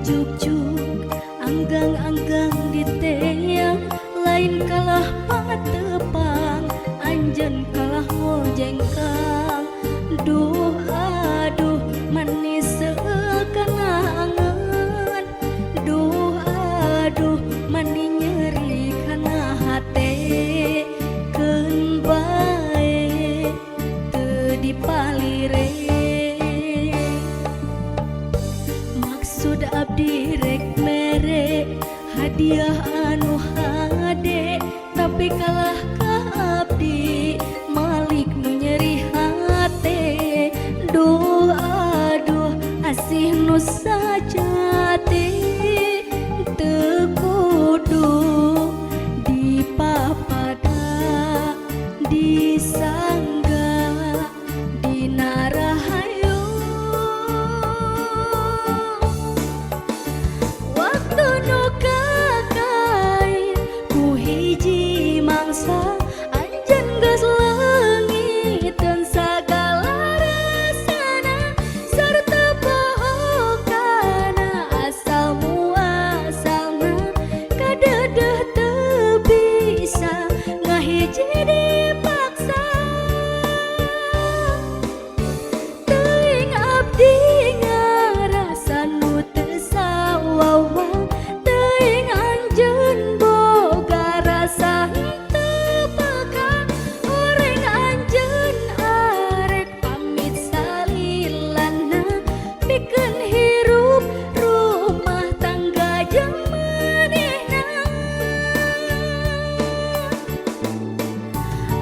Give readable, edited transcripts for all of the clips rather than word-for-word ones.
dijuk-juk, anggang-anggang diteang, lain kalah patepang, anjen kalah ngojengkang. Duh aduh manis sekana angen, duh aduh mani nyeri kana hate, keun bae teu dipalire. Maksud abdi rek mere hadiah anu hade, tapi kalah ka abdi malik nu nyeri hate. Duh aduh asih nu sajati teu kudu dipapada disangga dina rahayu. Waktu nu kakain ku hiji mangsa, anjeun geus leungiteun sagala rasana sarta pohokana, asal muasalna kadeudeut teu bisa ngahiji dipaksa. Teuing abdi ngarasa nu teu sawawang, teuing anjeun boga rasa henteu peka. Oreng anjeun arek pamit salilana, pikeun hirup rumah tangga jeung manehna.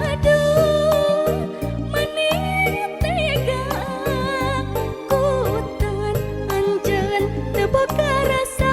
Aduh maneh tega kutan anjeun teu boga rasa.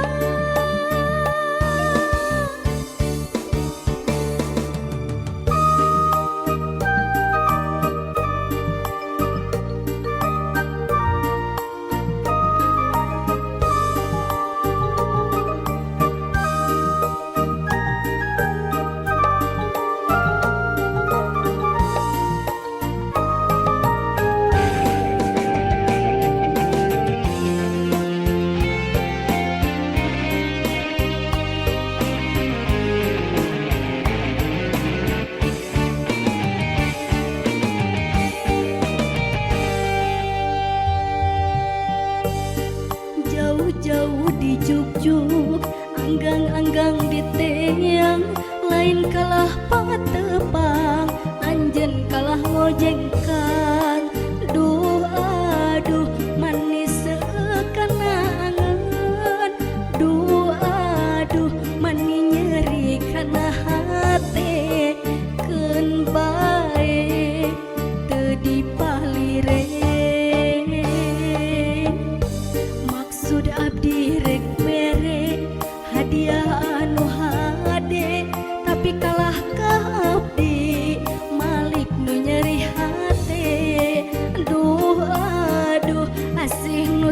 Jauh-jauh dijuk-juk, anggang-anggang diteang, lain kalah patepang, anjeun kalah ngojengkang. Duh aduh manis sekana angen, duh aduh mani nyeri kana hate, keun bae teu dipalire. Maksud abdi rek mere hadiah anu hade, tapi kalah ka abdi malik nu nyeri hate. Duh aduh asih nu